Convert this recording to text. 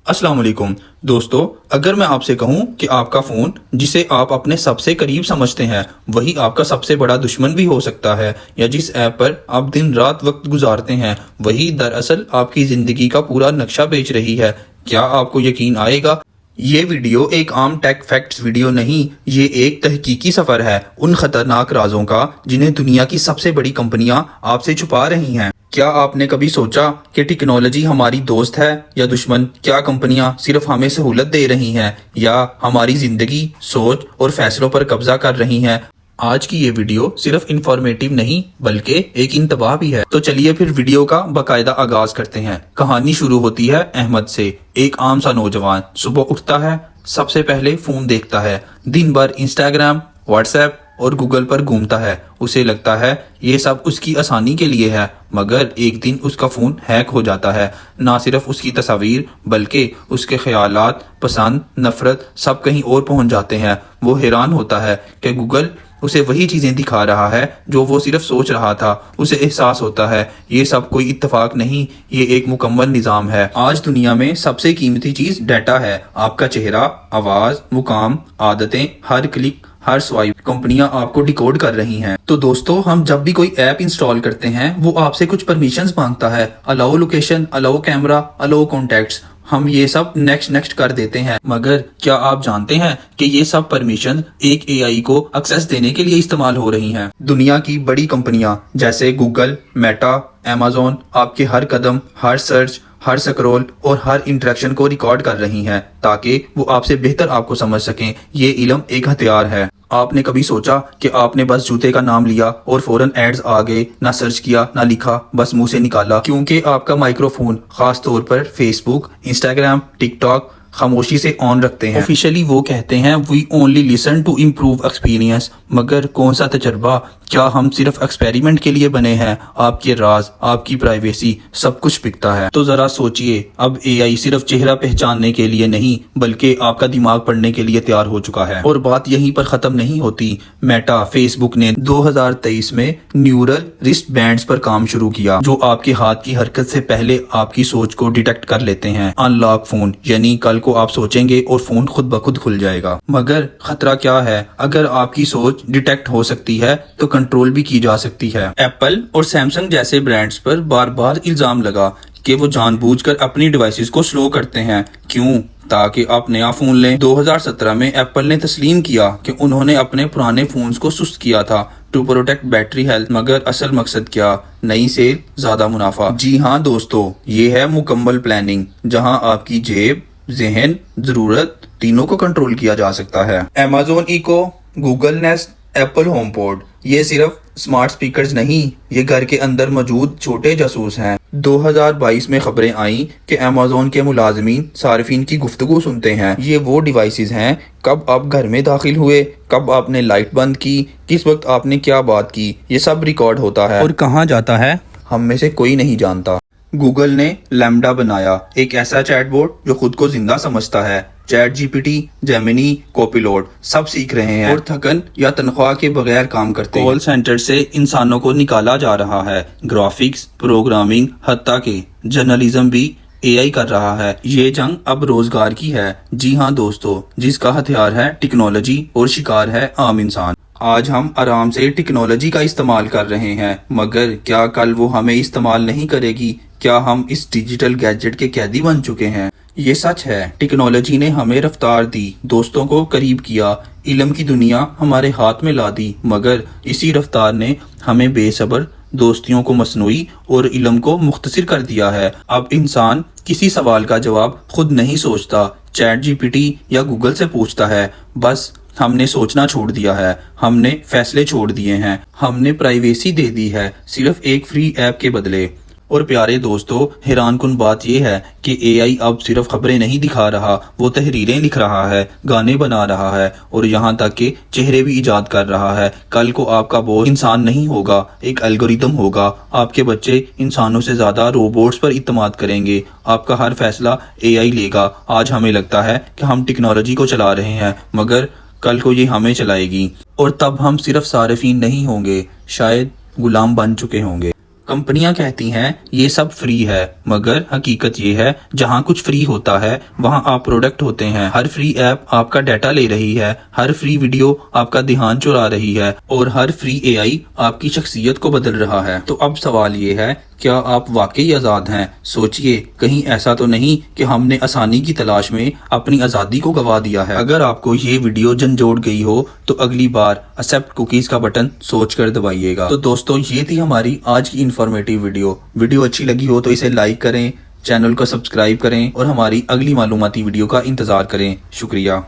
अस्सलाम वालेकुम दोस्तों, अगर मैं आपसे कहूं कि आपका फ़ोन जिसे आप अपने सबसे करीब समझते हैं वही आपका सबसे बड़ा दुश्मन भी हो सकता है, या जिस ऐप पर आप दिन रात वक्त गुजारते हैं वही दरअसल आपकी ज़िंदगी का पूरा नक्शा बेच रही है, क्या आपको यकीन आएगा? ये वीडियो एक आम टेक फैक्ट्स वीडियो नहीं, ये एक तहकीकी सफ़र है उन खतरनाक राजों का जिन्हें दुनिया की सबसे बड़ी कंपनियां आपसे छुपा रही हैं। क्या आपने कभी सोचा कि टेक्नोलॉजी हमारी दोस्त है या दुश्मन? क्या कंपनियां सिर्फ हमें सहूलत दे रही हैं या हमारी जिंदगी, सोच और फैसलों पर कब्जा कर रही हैं? आज की ये वीडियो सिर्फ इंफॉर्मेटिव नहीं बल्कि एक इंतबाह भी है। तो चलिए फिर वीडियो का बाकायदा आगाज करते हैं। कहानी शुरू होती है अहमद से। एक आम सा नौजवान सुबह उठता है, सबसे पहले फोन देखता है, दिन भर इंस्टाग्राम, व्हाट्सएप और गूगल पर घूमता है। उसे लगता है ये सब उसकी आसानी के लिए है, मगर एक दिन उसका फोन हैक हो जाता है। ना सिर्फ उसकी तस्वीर बल्कि उसके ख्यालात, पसंद, नफरत सब कहीं और पहुंच जाते हैं। वो हैरान होता है कि गूगल उसे वही चीजें दिखा रहा है जो वो सिर्फ सोच रहा था। उसे एहसास होता है ये सब कोई इत्तेफाक नहीं, ये एक मुकम्मल निजाम है। आज दुनिया में सबसे कीमती चीज डाटा है। आपका चेहरा, आवाज, मुकाम, आदतें, हर क्लिक, हर स्वाइप कंपनियां आपको डिकोड कर रही हैं। तो दोस्तों, हम जब भी कोई ऐप इंस्टॉल करते हैं वो आपसे कुछ परमिशंस मांगता है। Allow location, allow camera, allow contacts. हम ये सब नेक्स्ट कर देते हैं, मगर क्या आप जानते हैं कि ये सब परमिशन एक एआई को एक्सेस देने के लिए इस्तेमाल हो रही हैं? दुनिया की बड़ी कंपनियां जैसे गूगल, मेटा, अमेज़न आपके हर कदम, हर सर्च, हर स्क्रॉल और हर इंटरेक्शन को रिकॉर्ड कर रही हैं ताकि वो आपसे बेहतर आपको समझ सकें। ये इल्म एक हथियार है। आपने कभी सोचा कि आपने बस जूते का नाम लिया और फौरन एड्स आ गए, ना सर्च किया ना लिखा, बस मुंह से निकाला, क्योंकि आपका माइक्रोफोन खास तौर पर फेसबुक, इंस्टाग्राम, टिकटॉक खामोशी से ऑन रखते हैं। ऑफिशियली वो कहते हैं we only listen to improve experience, मगर कौन सा तजर्बा? क्या हम सिर्फ एक्सपेरिमेंट के लिए बने हैं? आपके राज, आपकी प्राइवेसी सब कुछ बिकता है। तो जरा सोचिए, अब एआई सिर्फ चेहरा पहचानने के लिए नहीं बल्कि आपका दिमाग पढ़ने के लिए तैयार हो चुका है। और बात यहीं पर खत्म नहीं होती। मेटा, फेसबुक ने 2023 में न्यूरल रिस्ट बैंड्स पर काम शुरू किया जो आपके हाथ की हरकत से पहले आपकी सोच को डिटेक्ट कर लेते हैं। अनलॉक फोन, यानी कल को आप सोचेंगे और फोन खुद ब खुद खुल जाएगा। मगर खतरा क्या है? अगर आपकी सोच डिटेक्ट हो सकती है तो कंट्रोल भी की जा सकती है। एप्पल और सैमसंग जैसे ब्रांड्स पर बार बार इल्जाम लगा कि वो जानबूझकर अपनी डिवाइसेस को स्लो करते हैं। क्यों? ताकि आप नया फोन लें। 2017 में एप्पल ने तस्लीम किया कि उन्होंने अपने पुराने फोन्स को सुस्त किया था टू प्रोटेक्ट बैटरी हेल्थ, मगर असल मकसद क्या? नई सेल, ज्यादा मुनाफा। जी हाँ दोस्तों, ये है मुकम्मल प्लानिंग जहां आपकी जेब, ज़हन, जरूरत तीनों को कंट्रोल किया जा सकता है। Amazon echo, Google nest, Apple home pod, ये सिर्फ स्मार्ट स्पीकर्स नहीं, ये घर के अंदर मौजूद छोटे जासूस हैं। 2022 में खबरें आई कि Amazon के मुलाजमीन सार्फिन की गुफ्तगू सुनते हैं। ये वो डिवाइसेस हैं, कब आप घर में दाखिल हुए, कब आपने लाइट बंद की, किस वक्त आपने क्या बात की, ये सब रिकॉर्ड होता है। और कहाँ जाता है हम में से कोई नहीं जानता। गूगल ने लैम्डा बनाया, एक ऐसा चैटबॉट जो खुद को जिंदा समझता है। चैट जीपीटी, जेमिनी, कोपिलोट सब सीख रहे हैं और थकन या तनख्वाह के बगैर काम करते हैं। कॉल सेंटर से इंसानों को निकाला जा रहा है। ग्राफिक्स, प्रोग्रामिंग, हत्ता के जर्नलिज्म भी एआई कर रहा है। ये जंग अब रोजगार की है। जी हाँ दोस्तों, जिसका हथियार है टेक्नोलॉजी और शिकार है आम इंसान। आज हम आराम से टेक्नोलॉजी का इस्तेमाल कर रहे हैं, मगर क्या कल वो हमें इस्तेमाल नहीं करेगी? क्या हम इस डिजिटल गैजेट के कैदी बन चुके हैं? ये सच है, टेक्नोलॉजी ने हमें रफ्तार दी, दोस्तों को करीब किया, इल्म की दुनिया हमारे हाथ में ला दी, मगर इसी रफ्तार ने हमें बेसब्र, दोस्तियों को मसनूई और इल्म को मुख्तसर कर दिया है। अब इंसान किसी सवाल का जवाब खुद नहीं सोचता, चैट जीपीटी या गूगल से पूछता है। बस हमने सोचना छोड़ दिया है, हमने फैसले छोड़ दिए हैं, हमने प्राइवेसी दे दी है सिर्फ एक फ्री ऐप के बदले। और प्यारे दोस्तों, हैरान कुन बात यह है कि एआई अब सिर्फ खबरें नहीं दिखा रहा, वो तहरीरें लिख रहा है, गाने बना रहा है और यहाँ तक कि चेहरे भी इजाद कर रहा है। कल को आपका बॉस इंसान नहीं होगा, एक एल्गोरिदम होगा। आपके बच्चे इंसानों से ज्यादा रोबोट्स पर इत्तेमाद करेंगे। आपका हर फैसला एआई लेगा। आज हमें लगता है कि हम टेक्नोलॉजी को चला रहे हैं, मगर कल को ये हमें चलाएगी और तब हम सिर्फ सारिफीन नहीं होंगे, शायद गुलाम बन चुके होंगे। कंपनियां कहती हैं ये सब फ्री है, मगर हकीकत ये है जहां कुछ फ्री होता है वहां आप प्रोडक्ट होते हैं। हर फ्री ऐप आपका डाटा ले रही है, हर फ्री वीडियो आपका ध्यान चुरा रही है और हर फ्री एआई आपकी शख्सियत को बदल रहा है। तो अब सवाल ये है, क्या आप वाकई आज़ाद हैं? सोचिए, कहीं ऐसा तो नहीं कि हमने आसानी की तलाश में अपनी आज़ादी को गवा दिया है। अगर आपको ये वीडियो झंझोड़ गई हो तो अगली बार एक्सेप्ट कुकीज़ का बटन सोच कर दबाइएगा। तो दोस्तों, ये थी हमारी आज की इन्फॉर्मेटिव वीडियो अच्छी लगी हो तो इसे लाइक करें, चैनल को सब्सक्राइब करें और हमारी अगली मालूमाती वीडियो का इंतज़ार करें। शुक्रिया।